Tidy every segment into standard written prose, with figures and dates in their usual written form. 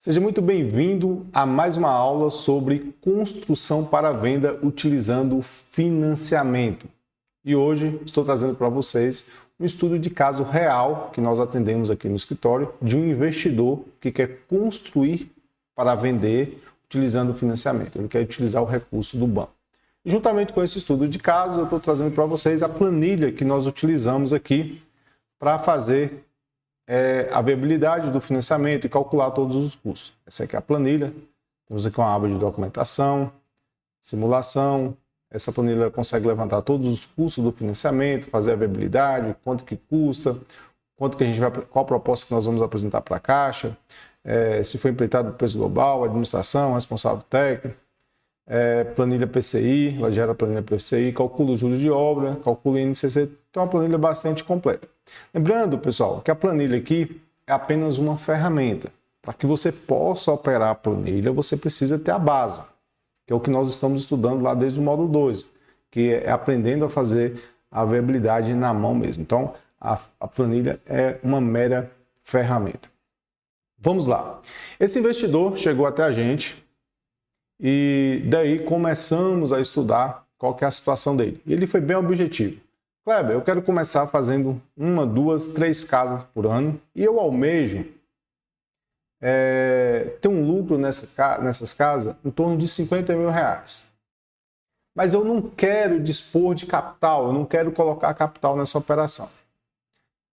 Seja muito bem-vindo a mais uma aula sobre construção para venda utilizando financiamento. E hoje estou trazendo para vocês um estudo de caso real que nós atendemos aqui no escritório de um investidor que quer construir para vender utilizando financiamento. Ele quer utilizar o recurso do banco. E juntamente com esse estudo de caso, eu estou trazendo para vocês a planilha que nós utilizamos aqui para fazer a viabilidade do financiamento e calcular todos os custos. Essa aqui é a planilha. Temos aqui uma aba de documentação, simulação. Essa planilha consegue levantar todos os custos do financiamento, fazer a viabilidade, quanto que custa, quanto que a gente vai, qual proposta que nós vamos apresentar para a Caixa, se foi empreitado o preço global, administração, responsável técnico, planilha PCI, ela gera a planilha PCI, calcula os juros de obra, calcula o INCC, então é uma planilha bastante completa. Lembrando, pessoal, que a planilha aqui é apenas uma ferramenta. Para que você possa operar a planilha, você precisa ter a base, que é o que nós estamos estudando lá desde o módulo 2, que é aprendendo a fazer a viabilidade na mão mesmo. Então, a planilha é uma mera ferramenta. Vamos lá. Esse investidor chegou até a gente e daí começamos a estudar qual que é a situação dele. E ele foi bem objetivo. Kleber, eu quero começar fazendo 1, 2, 3 casas por ano e eu almejo ter um lucro nessas casas em torno de 50 mil reais. Mas eu não quero dispor de capital, eu não quero colocar capital nessa operação.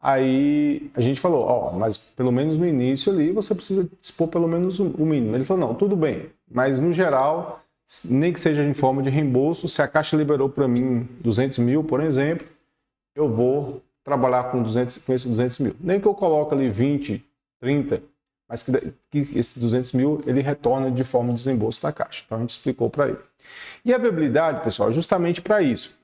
Aí a gente falou, mas pelo menos no início ali você precisa dispor pelo menos o mínimo. Ele falou, não, tudo bem, mas no geral, nem que seja em forma de reembolso, se a Caixa liberou para mim 200 mil, por exemplo, eu vou trabalhar com esses 200 mil. Nem que eu coloque ali 20, 30, mas que esses 200 mil ele retorna de forma de desembolso da Caixa. Então a gente explicou para ele. E a viabilidade, pessoal, é justamente para isso.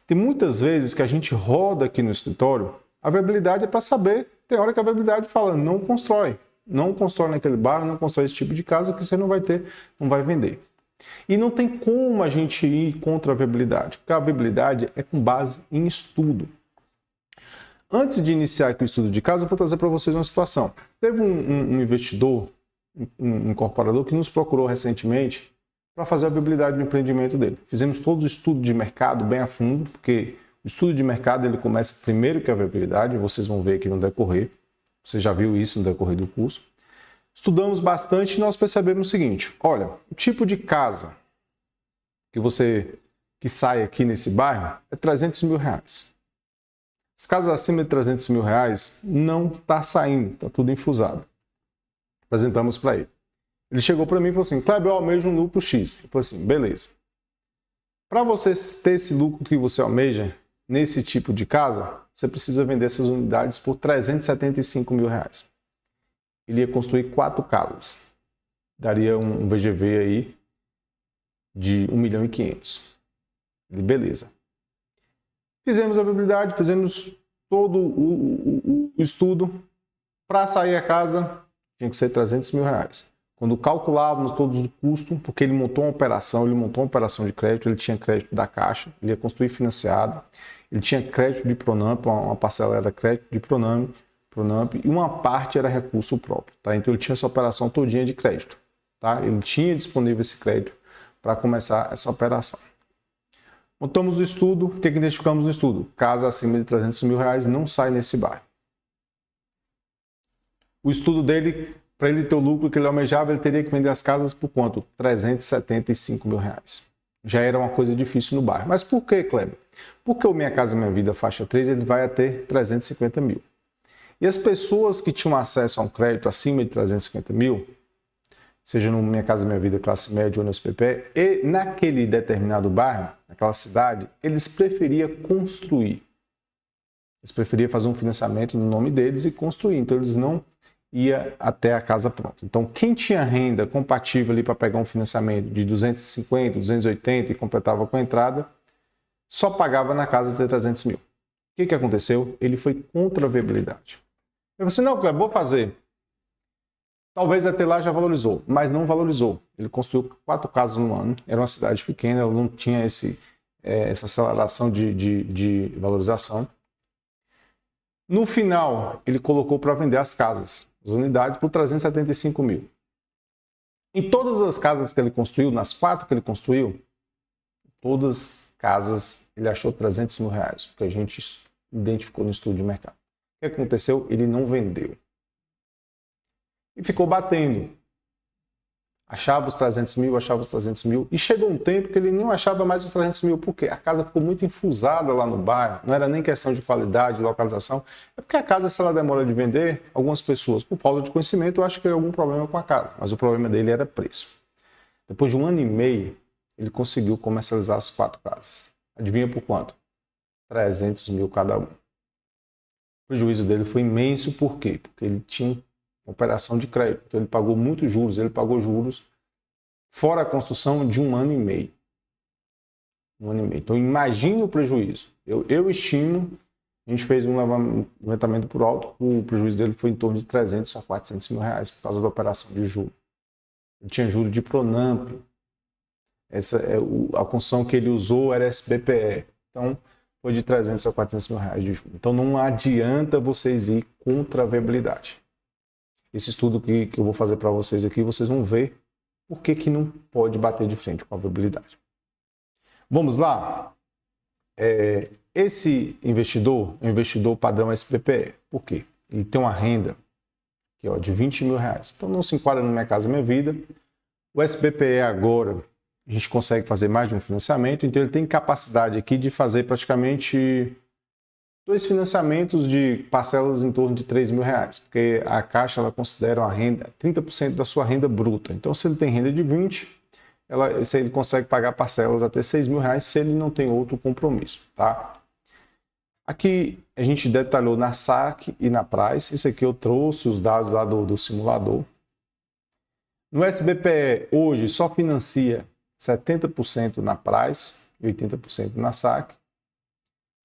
Tem muitas vezes que a gente roda aqui no escritório, a viabilidade é para saber, tem hora que a viabilidade fala, não constrói naquele bairro, não constrói esse tipo de casa que você não vai ter, não vai vender. E não tem como a gente ir contra a viabilidade, porque a viabilidade é com base em estudo. Antes de iniciar aqui o estudo de casa, eu vou trazer para vocês uma situação. Teve um investidor, um incorporador, que nos procurou recentemente para fazer a viabilidade do empreendimento dele. Fizemos todo o estudo de mercado bem a fundo, porque o estudo de mercado ele começa primeiro que a viabilidade, vocês vão ver aqui no decorrer, você já viu isso no decorrer do curso. Estudamos bastante e nós percebemos o seguinte, olha, o tipo de casa que sai aqui nesse bairro é 300 mil reais. As casas acima de 300 mil reais não está saindo, está tudo infusado. Apresentamos para ele. Ele chegou para mim e falou assim, Kleber, eu almejo um lucro X. Eu falei assim, beleza. Para você ter esse lucro que você almeja nesse tipo de casa, você precisa vender essas unidades por 375 mil reais. Ele ia construir 4 casas. Daria um VGV aí de 1,5 milhão. Ele, beleza. Fizemos a viabilidade, fizemos todo o estudo. Para sair a casa, tinha que ser 300 mil reais. Quando calculávamos todos os custos, porque ele montou uma operação de crédito, ele tinha crédito da Caixa, ele ia construir financiado, ele tinha crédito de Pronamp, uma parcela era crédito de Pronamp, e uma parte era recurso próprio. Tá? Então ele tinha essa operação todinha de crédito. Tá? Ele tinha disponível esse crédito para começar essa operação. Montamos o estudo, o que identificamos no estudo? Casa acima de 300 mil reais não sai nesse bairro. O estudo dele, para ele ter o lucro que ele almejava, ele teria que vender as casas por quanto? 375 mil reais. Já era uma coisa difícil no bairro. Mas por que, Kleber? Porque o Minha Casa Minha Vida faixa 3, ele vai até 350 mil. E as pessoas que tinham acesso a um crédito acima de 350 mil, seja no Minha Casa Minha Vida classe média ou no SPP, e naquele determinado bairro, naquela cidade, eles preferiam construir. Eles preferiam fazer um financiamento no nome deles e construir. Então eles não iam até a casa pronta. Então quem tinha renda compatível ali para pegar um financiamento de 250, 280 e completava com a entrada, só pagava na casa de 300 mil. O que aconteceu? Ele foi contra a viabilidade. Eu falei assim, não, Kleber, vou fazer. Talvez até lá já valorizou, mas não valorizou. Ele construiu 4 casas no ano, era uma cidade pequena, ela não tinha essa aceleração de valorização. No final, ele colocou para vender as casas, as unidades, por 375 mil. Em todas as casas que ele construiu, nas 4 que ele construiu, todas as casas ele achou 300 mil reais, porque a gente identificou no estudo de mercado. O que aconteceu? Ele não vendeu. E ficou batendo. Achava os 300 mil, achava os 300 mil. E chegou um tempo que ele não achava mais os 300 mil. Por quê? A casa ficou muito infusada lá no bairro. Não era nem questão de qualidade, de localização. É porque a casa, se ela demora de vender, algumas pessoas, por falta de conhecimento, eu acho que tem algum problema com a casa. Mas o problema dele era preço. Depois de 1 ano e meio, ele conseguiu comercializar as 4 casas. Adivinha por quanto? 300 mil cada um. O prejuízo dele foi imenso. Por quê? Porque ele tinha operação de crédito. Então ele pagou muitos juros. Ele pagou juros fora a construção de 1 ano e meio. 1 ano e meio. Então imagine o prejuízo. Eu estimo, a gente fez um levantamento por alto, o prejuízo dele foi em torno de 300 a 400 mil reais por causa da operação de juros. Ele tinha juros de Pronamp. A construção que ele usou era SBPE. Então foi de 300 a 400 mil reais de juros. Então não adianta vocês ir contra a viabilidade. Esse estudo que eu vou fazer para vocês aqui, vocês vão ver por que não pode bater de frente com a viabilidade. Vamos lá? Esse investidor é um investidor padrão SBPE. Por quê? Ele tem uma renda aqui, ó, de 20 mil reais. Então não se enquadra no Minha Casa Minha Vida. O SBPE agora, a gente consegue fazer mais de um financiamento, então ele tem capacidade aqui de fazer praticamente 2 financiamentos de parcelas em torno de 3 mil reais, porque a Caixa ela considera a renda 30% da sua renda bruta. Então, se ele tem renda de 20, ele consegue pagar parcelas até 6 mil reais se ele não tem outro compromisso, tá? Aqui a gente detalhou na SAC e na Price. Isso aqui eu trouxe os dados lá do simulador. No SBPE, hoje, só financia 70% na Price e 80% na SAC.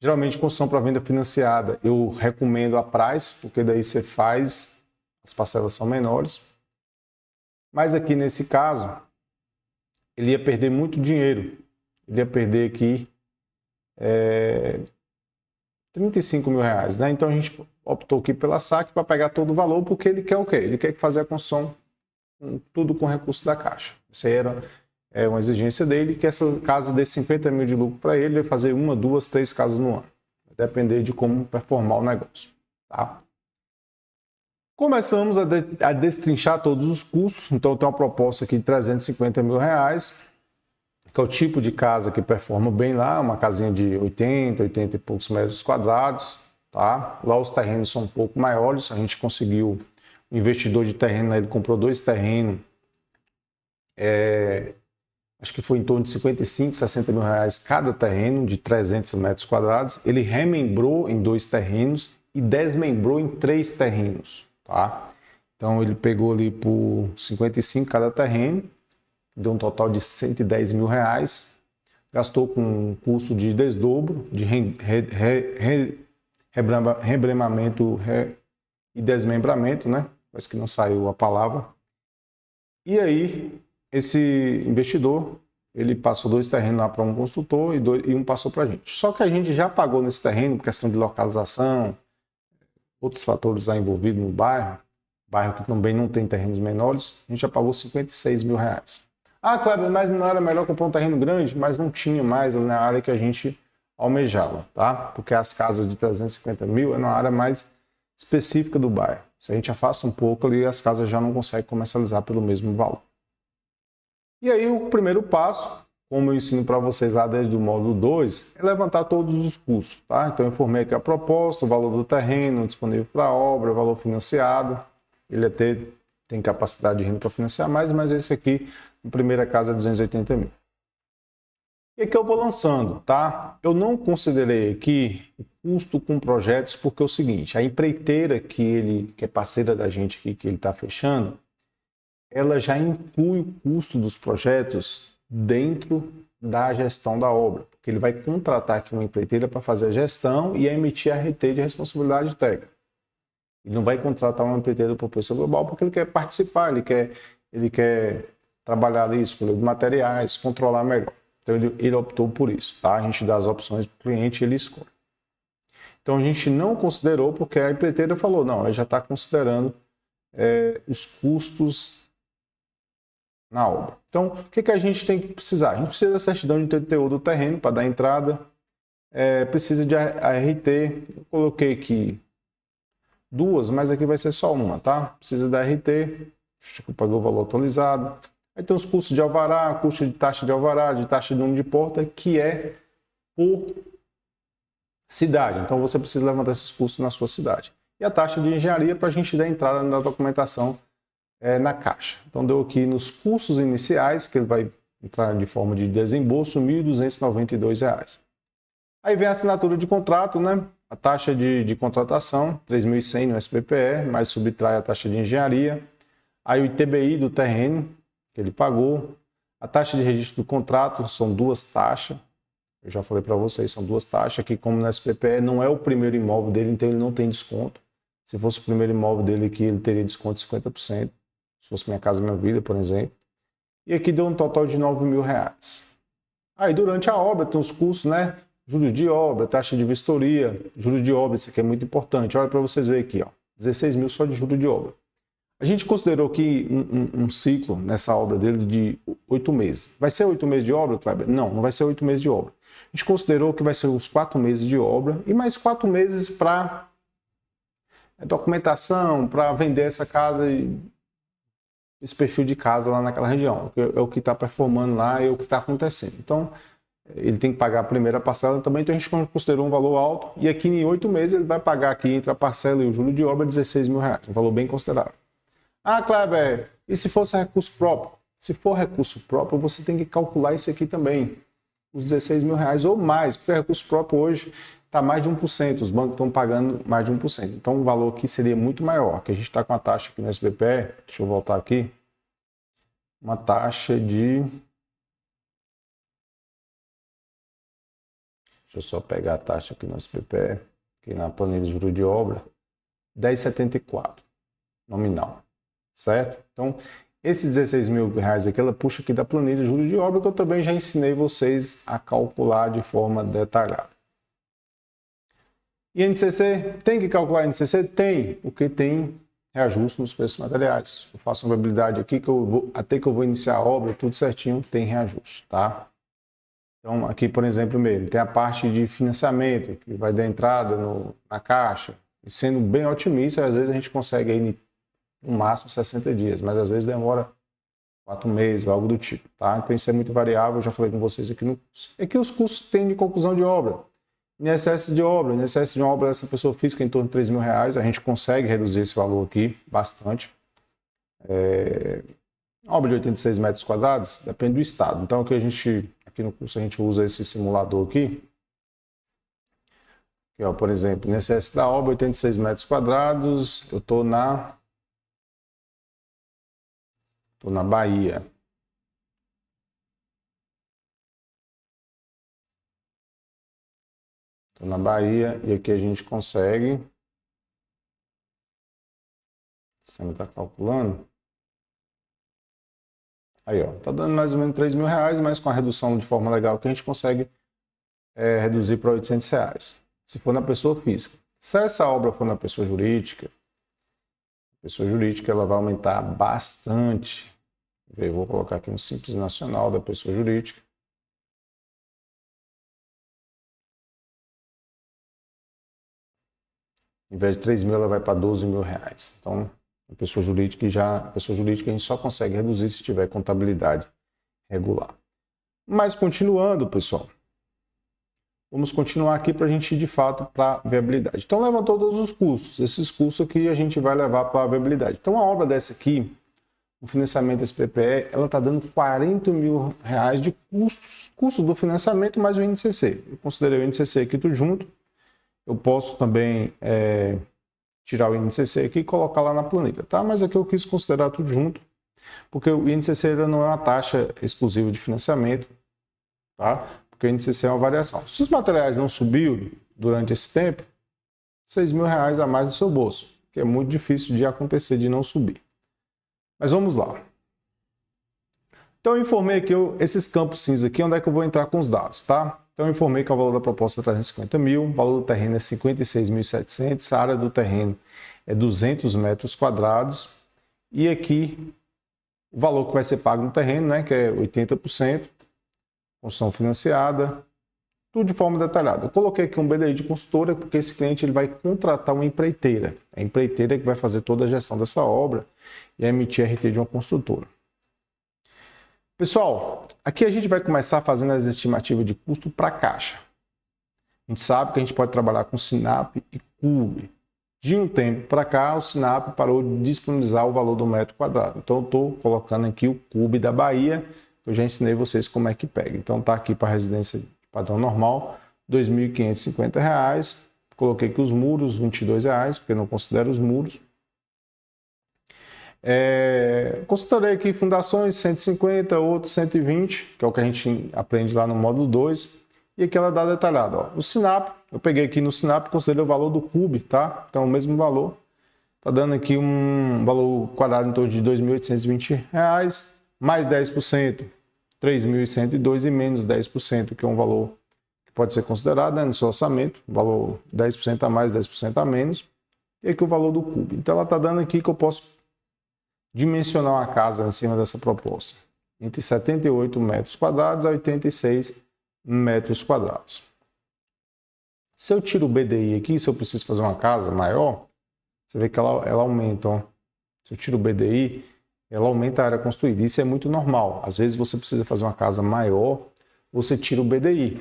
Geralmente, construção para venda financiada, eu recomendo a Price, porque daí você faz, as parcelas são menores. Mas aqui nesse caso, ele ia perder muito dinheiro. Ele ia perder aqui 35 mil reais, né? Então a gente optou aqui pela SAC para pegar todo o valor, porque ele quer o quê? Ele quer fazer a construção tudo com recurso da Caixa. Essa era uma exigência dele, que essa casa dê 50 mil de lucro para ele, ele vai fazer 1, 2, 3 casas no ano. Vai depender de como performar o negócio. Tá? Começamos a destrinchar todos os custos. Então eu tenho uma proposta aqui de 350 mil reais, que é o tipo de casa que performa bem lá, uma casinha de 80 e poucos metros quadrados. Tá? Lá os terrenos são um pouco maiores, a gente conseguiu, o investidor de terreno, ele comprou 2 terrenos, acho que foi em torno de 55, 60 mil reais cada terreno, de 300 metros quadrados. Ele remembrou em 2 terrenos e desmembrou em 3 terrenos. Tá? Então ele pegou ali por 55 cada terreno, deu um total de 110 mil reais, gastou com um custo de desdobro, de rebremamento e desmembramento, né? Parece que não saiu a palavra. E aí, esse investidor, ele passou 2 terrenos lá para um construtor e um passou para a gente. Só que a gente já pagou nesse terreno, por questão de localização, outros fatores lá envolvidos no bairro que também não tem terrenos menores, a gente já pagou 56 mil reais. Ah, claro, mas não era melhor comprar um terreno grande, mas não tinha mais na área que a gente almejava, tá? Porque as casas de 350 mil é na área mais específica do bairro. Se a gente afasta um pouco ali, as casas já não conseguem comercializar pelo mesmo valor. E aí o primeiro passo, como eu ensino para vocês lá desde o módulo 2, é levantar todos os custos, tá? Então eu informei aqui a proposta, o valor do terreno disponível para a obra, o valor financiado. Ele até tem capacidade de renda para financiar mais, mas esse aqui, na primeira casa, é 280 mil. E aqui eu vou lançando, tá? Eu não considerei aqui o custo com projetos, porque é o seguinte, a empreiteira que é parceira da gente aqui, que ele está fechando, ela já inclui o custo dos projetos dentro da gestão da obra, porque ele vai contratar aqui uma empreiteira para fazer a gestão e emitir a RT de responsabilidade técnica. Ele não vai contratar uma empreiteira por preço global porque ele quer participar, ele quer trabalhar ali, escolher materiais, controlar melhor. Então ele optou por isso, tá? A gente dá as opções para o cliente e ele escolhe. Então a gente não considerou porque a empreiteira falou, não, ele já está considerando os custos na obra. Então, o que a gente tem que precisar? A gente precisa da certidão de TTU do terreno para dar entrada, precisa de ART, eu coloquei aqui 2, mas aqui vai ser só uma, tá? Precisa da ART, que pagou o valor atualizado. Aí tem os custos de alvará, custo de taxa de alvará, de taxa de número de porta, que é por cidade. Então você precisa levantar esses custos na sua cidade. E a taxa de engenharia para a gente dar entrada na documentação na Caixa. Então deu aqui nos custos iniciais, que ele vai entrar de forma de desembolso, R$ 1.292. Aí vem a assinatura de contrato, né? A taxa de contratação, 3.100 no SBPE, mais subtrai a taxa de engenharia. Aí o ITBI do terreno, que ele pagou. A taxa de registro do contrato, são 2 taxas. Eu já falei para vocês, são 2 taxas, que como no SBPE não é o primeiro imóvel dele, então ele não tem desconto. Se fosse o primeiro imóvel dele aqui, ele teria desconto de 50%. Se fosse Minha Casa Minha Vida, por exemplo. E aqui deu um total de R$ 9.000. Aí durante a obra tem os custos, né? Juros de obra, taxa de vistoria, juros de obra, isso aqui é muito importante. Olha para vocês verem aqui, ó, 16 mil só de juros de obra. A gente considerou que um ciclo nessa obra dele de 8 meses. Vai ser 8 meses de obra, Kleber? Não, não vai ser 8 meses de obra. A gente considerou que vai ser uns 4 meses de obra e mais 4 meses para documentação, para vender essa casa e esse perfil de casa lá naquela região. É o que está performando lá, é o que está acontecendo. Então, ele tem que pagar a primeira parcela também, então a gente considerou um valor alto, e aqui em 8 meses ele vai pagar aqui entre a parcela e o juro de obra R$16 mil, um valor bem considerável. Ah, Kleber, e se fosse recurso próprio? Se for recurso próprio, você tem que calcular isso aqui também, os R$16 mil ou mais, porque recurso próprio hoje está mais de 1%, os bancos estão pagando mais de 1%, então o valor aqui seria muito maior, que a gente está com a taxa aqui no SBPE, deixa eu voltar aqui, uma taxa de... Deixa eu só pegar a taxa aqui no SBPE, aqui na planilha de juros de obra, 10,74 nominal, certo? Então, esses R$16 mil aqui, ela puxa aqui da planilha de juros de obra, que eu também já ensinei vocês a calcular de forma detalhada. INCC, tem que calcular INCC? Tem, porque tem reajuste nos preços materiais. Eu faço uma viabilidade aqui, até que eu vou iniciar a obra, tudo certinho, tem reajuste, tá? Então, aqui, por exemplo, mesmo, tem a parte de financiamento, que vai dar entrada na Caixa. E sendo bem otimista, às vezes a gente consegue aí no máximo 60 dias, mas às vezes demora 4 meses ou algo do tipo, tá? Então isso é muito variável, eu já falei com vocês aqui no curso. Aqui os custos que tem de conclusão de obra. INSS de obra. INSS de uma obra dessa pessoa física em torno de R$3 mil, a gente consegue reduzir esse valor aqui bastante. Obra de 86 metros quadrados, depende do estado. Então aqui no curso a gente usa esse simulador aqui. Aqui, ó, por exemplo, INSS da obra, 86 metros quadrados, eu estou na Bahia. Estou na Bahia e aqui a gente consegue. Você está calculando? Aí, ó, tá dando mais ou menos R$3 mil, mas com a redução de forma legal que a gente consegue reduzir para R$800, se for na pessoa física. Se essa obra for na pessoa jurídica, ela vai aumentar bastante. Eu vou colocar aqui no Simples Nacional da pessoa jurídica. Em vez de R$3 mil, ela vai para R$12 mil. Então, a pessoa jurídica a gente só consegue reduzir se tiver contabilidade regular. Mas continuando, pessoal, vamos continuar aqui para a gente ir de fato para a viabilidade. Então levantou todos os custos, esses custos aqui a gente vai levar para a viabilidade. Então a obra dessa aqui, o financiamento SPPE, ela está dando R$40 mil de custos, custo do financiamento mais o INCC. Eu considerei o INCC aqui tudo junto. Eu posso também tirar o INCC aqui e colocar lá na planilha, tá? Mas aqui eu quis considerar tudo junto, porque o INCC ainda não é uma taxa exclusiva de financiamento, tá? Porque o INCC é uma variação. Se os materiais não subiram durante esse tempo, R$6 mil a mais no seu bolso, que é muito difícil de acontecer de não subir. Mas vamos lá. Então eu informei aqui esses campos cinza aqui, onde é que eu vou entrar com os dados, tá? Então eu informei que o valor da proposta é 350 mil, o valor do terreno é 56.700, a área do terreno é 200 metros quadrados e aqui o valor que vai ser pago no terreno, né, que é 80%, construção financiada, tudo de forma detalhada. Eu coloquei aqui um BDI de consultora porque esse cliente ele vai contratar uma empreiteira. É a empreiteira que vai fazer toda a gestão dessa obra e emitir RT de uma construtora. Pessoal, aqui a gente vai começar fazendo as estimativas de custo para caixa. A gente sabe que a gente pode trabalhar com Sinap e CUB. De um tempo para cá, o Sinap parou de disponibilizar o valor do metro quadrado. Então, eu estou colocando aqui o CUB da Bahia, que eu já ensinei vocês como é que pega. Então, está aqui para residência de padrão normal, R$ 2.550. Coloquei aqui os muros, R$ 22, porque não considero os muros. Considerei aqui fundações 150, outros 120, que é o que a gente aprende lá no módulo 2. E aqui ela dá detalhado. Ó. O Sinap, eu peguei aqui no Sinap e considerei o valor do CUB, tá? Então, o mesmo valor. Está dando aqui um valor quadrado em torno de R$ 2.820, mais 10%, 3.102 e menos 10%, que é um valor que pode ser considerado, né, no seu orçamento, valor 10% a mais, 10% a menos. E aqui o valor do CUB. Então, ela está dando aqui que eu posso dimensionar uma casa em cima dessa proposta, entre 78 metros quadrados a 86 metros quadrados. Se eu tiro o BDI aqui, se eu preciso fazer uma casa maior, você vê que ela aumenta. Ó. Se eu tiro o BDI, ela aumenta a área construída. Isso é muito normal. Às vezes você precisa fazer uma casa maior, você tira o BDI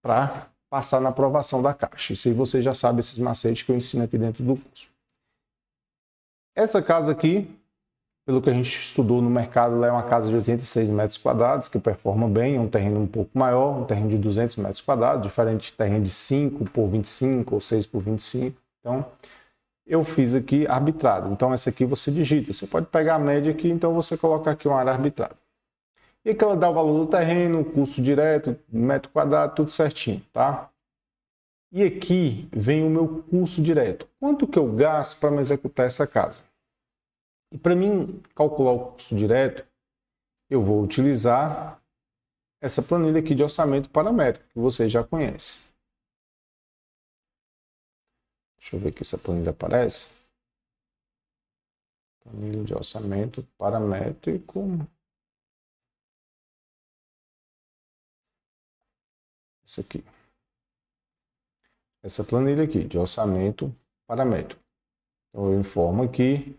para passar na aprovação da Caixa. Isso aí você já sabe esses macetes que eu ensino aqui dentro do curso. Essa casa aqui, pelo que a gente estudou no mercado, ela é uma casa de 86 metros quadrados, que performa bem, é um terreno um pouco maior, um terreno de 200 metros quadrados, diferente de terreno de 5 por 25 ou 6 por 25. Então, eu fiz aqui arbitrado. Então, essa aqui você digita. Você pode pegar a média aqui, então você coloca aqui uma área arbitrada. E aqui ela dá o valor do terreno, custo direto, metro quadrado, tudo certinho, tá? E aqui vem o meu custo direto. Quanto que eu gasto para me executar essa casa? E para mim calcular o custo direto, eu vou utilizar essa planilha aqui de orçamento paramétrico, que vocês já conhecem. Deixa eu ver aqui se a planilha aparece. Planilha de orçamento paramétrico. Essa aqui. Essa planilha aqui de orçamento paramétrico. Então eu informo aqui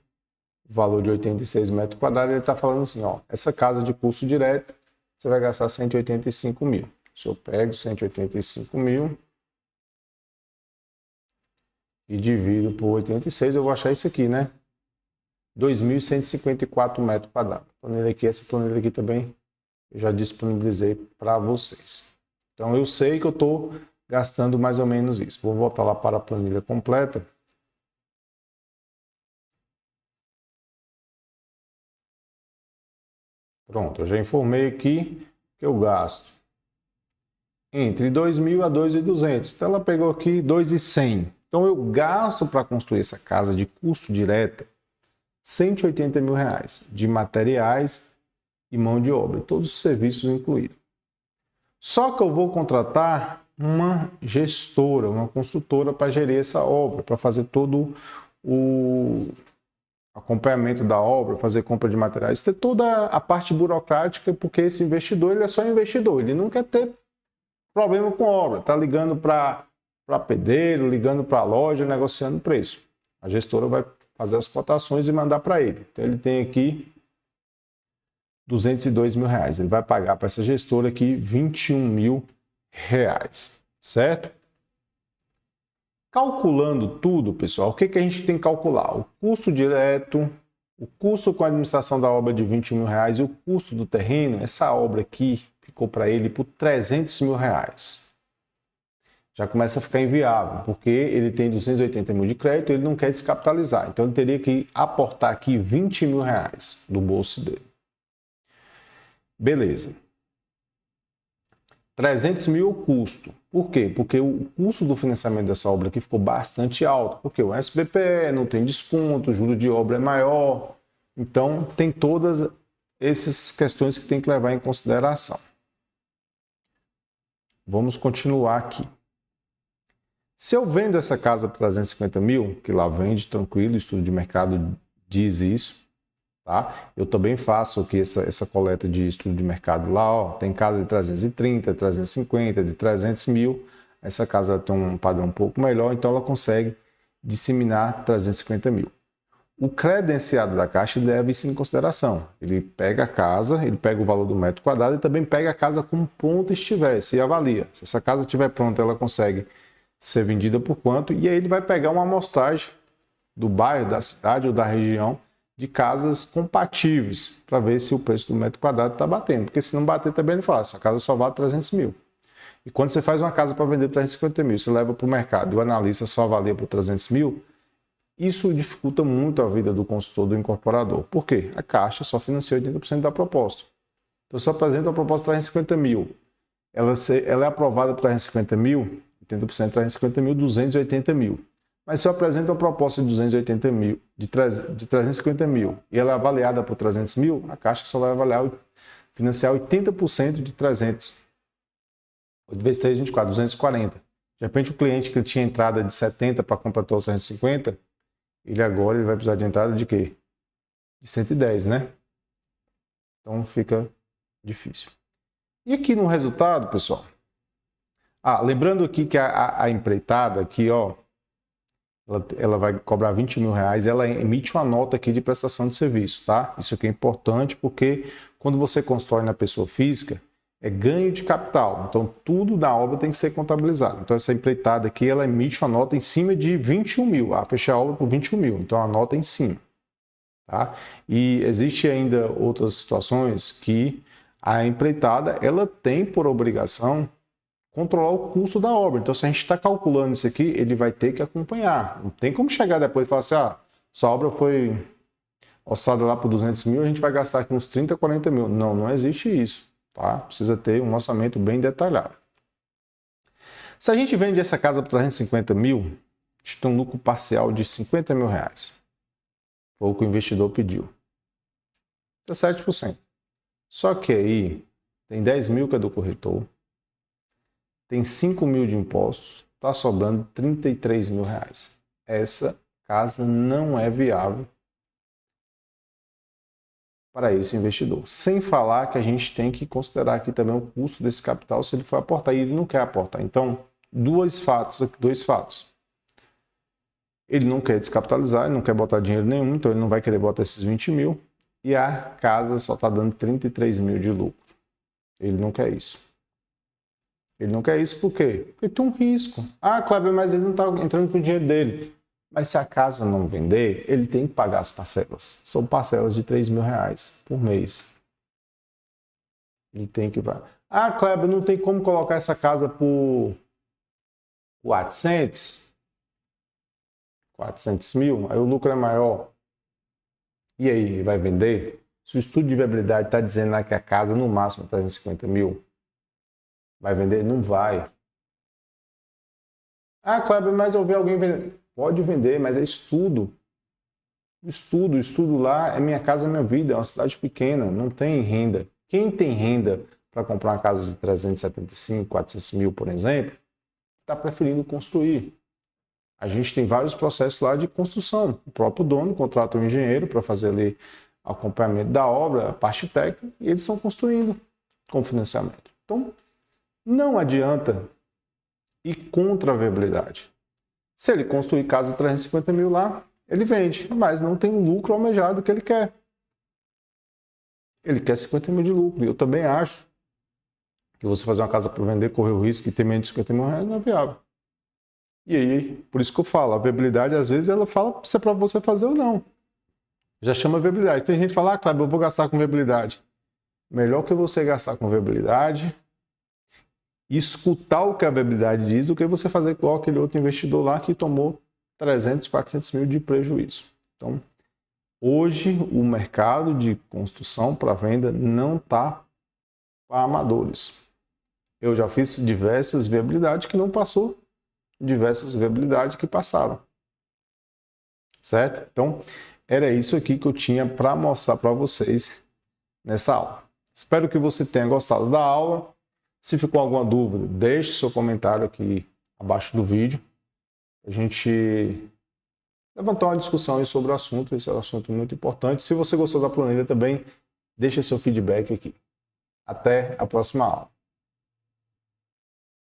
valor de 86 metros quadrados, ele está falando assim, ó, essa casa de custo direto, você vai gastar 185 mil. Se eu pego 185 mil e divido por 86, eu vou achar isso aqui, né? 2.154 metros quadrados. Essa planilha aqui também eu já disponibilizei para vocês. Então eu sei que eu estou gastando mais ou menos isso. Vou voltar lá para a planilha completa. Pronto, eu já informei aqui que eu gasto entre 2.000 a 2.200. Então ela pegou aqui 2.100. Então eu gasto para construir essa casa de custo direto 180 mil reais de materiais e mão de obra, todos os serviços incluídos. Só que eu vou contratar uma gestora, uma construtora para gerir essa obra, para fazer todo o acompanhamento da obra, fazer compra de materiais, ter toda a parte burocrática, porque esse investidor ele é só investidor, ele não quer ter problema com obra, está ligando para pedreiro, ligando para a loja, negociando preço. A gestora vai fazer as cotações e mandar para ele. Então ele tem aqui 202 mil reais, ele vai pagar para essa gestora aqui 21 mil reais, certo? Calculando tudo, pessoal, o que a gente tem que calcular? O custo direto, o custo com a administração da obra de 21 mil reais e o custo do terreno, essa obra aqui ficou para ele por 300 mil reais. Já começa a ficar inviável, porque ele tem 280 mil de crédito e ele não quer descapitalizar. Então ele teria que aportar aqui 20 mil reais do bolso dele. Beleza. 300 mil o custo. Por quê? Porque o custo do financiamento dessa obra aqui ficou bastante alto. Porque o SBPE não tem desconto, o juro de obra é maior. Então, tem todas essas questões que tem que levar em consideração. Vamos continuar aqui. Se eu vendo essa casa por 350 mil, que lá vende tranquilo, o estudo de mercado diz isso, tá? Eu também faço aqui essa coleta de estudo de mercado lá, ó, tem casa de 330, 350, de 300 mil, essa casa tem um padrão um pouco melhor, então ela consegue disseminar 350 mil. O credenciado da Caixa leva isso em consideração. Ele pega a casa, ele pega o valor do metro quadrado e também pega a casa como pronta estivesse e avalia. Se essa casa estiver pronta, ela consegue ser vendida por quanto? E aí ele vai pegar uma amostragem do bairro, da cidade ou da região de casas compatíveis para ver se o preço do metro quadrado está batendo. Porque se não bater também ele fala, essa casa só vale 300 mil. E quando você faz uma casa para vender por 350 mil, você leva para o mercado e o analista só avalia por 300 mil, isso dificulta muito a vida do consultor, do incorporador. Por quê? A Caixa só financia 80% da proposta. Então, se eu apresento a proposta de 350 mil, ela é aprovada para 350 mil, 80% 350 mil, 280 mil. Mas se eu apresento a proposta de 280 mil, de 350 mil, e ela é avaliada por 300 mil, a Caixa só vai financiar 80% de 300. 8 vezes 3, 24, 240. De repente, o cliente que tinha entrada de 70 para completar os 350, ele vai precisar de entrada de quê? De 110, né? Então fica difícil. E aqui no resultado, pessoal, lembrando aqui que a empreitada aqui, ó, ela vai cobrar 20 mil reais, ela emite uma nota aqui de prestação de serviço, tá? Isso aqui é importante porque quando você constrói na pessoa física, é ganho de capital. Então, tudo da obra tem que ser contabilizado. Então, essa empreitada aqui, ela emite uma nota em cima de 21 mil. Fecha a obra por 21 mil. Então, a nota é em cima. Tá? E existe ainda outras situações que a empreitada, ela tem por obrigação controlar o custo da obra. Então, se a gente está calculando isso aqui, ele vai ter que acompanhar. Não tem como chegar depois e falar assim, sua obra foi orçada lá por 200 mil, a gente vai gastar aqui uns 30, 40 mil. Não, não existe isso. Tá? Precisa ter um orçamento bem detalhado. Se a gente vende essa casa por 350 mil, a gente tem um lucro parcial de 50 mil reais. Foi o que o investidor pediu. 17%. Só que aí tem 10 mil que é do corretor, tem 5 mil de impostos, está sobrando 33 mil reais. Essa casa não é viável para esse investidor. Sem falar que a gente tem que considerar aqui também o custo desse capital se ele for aportar e ele não quer aportar. Então, dois fatos. Ele não quer descapitalizar, ele não quer botar dinheiro nenhum, então ele não vai querer botar esses 20 mil e a casa só está dando 33 mil de lucro. Ele não quer isso. Ele não quer isso por quê? Porque tem um risco. Cleber, mas ele não está entrando com o dinheiro dele. Mas se a casa não vender, ele tem que pagar as parcelas. São parcelas de 3 mil reais por mês. Ele tem que... Kleber, não tem como colocar essa casa por 400 mil, aí o lucro é maior. E aí, vai vender? Se o estudo de viabilidade está dizendo lá que a casa no máximo é 350 mil, vai vender? Não vai. Kleber, mas eu vi alguém vender. Pode vender, mas é estudo. Estudo lá é Minha Casa Minha Vida, é uma cidade pequena, não tem renda. Quem tem renda para comprar uma casa de 375, 400 mil, por exemplo, está preferindo construir. A gente tem vários processos lá de construção. O próprio dono contrata um engenheiro para fazer ali o acompanhamento da obra, a parte técnica, e eles estão construindo com financiamento. Então, não adianta ir contra a viabilidade. Se ele construir casa de 350 mil lá, ele vende, mas não tem o lucro almejado que ele quer. Ele quer 50 mil de lucro. E eu também acho que você fazer uma casa para vender, correr o risco e ter menos de 50 mil reais não é viável. E aí, por isso que eu falo, a viabilidade, às vezes, ela fala se é para você fazer ou não. Já chama viabilidade. Tem gente que fala, Cláudio, eu vou gastar com viabilidade. Melhor que você gastar com viabilidade e escutar o que a viabilidade diz do que você fazer igual aquele outro investidor lá que tomou 300, 400 mil de prejuízo. Então, hoje, o mercado de construção para venda não está para amadores. Eu já fiz diversas viabilidades que não passou, diversas viabilidades que passaram. Certo? Então, era isso aqui que eu tinha para mostrar para vocês nessa aula. Espero que você tenha gostado da aula. Se ficou alguma dúvida, deixe seu comentário aqui abaixo do vídeo. A gente levantar uma discussão aí sobre o assunto. Esse é um assunto muito importante. Se você gostou da planilha também, deixa seu feedback aqui. Até a próxima aula.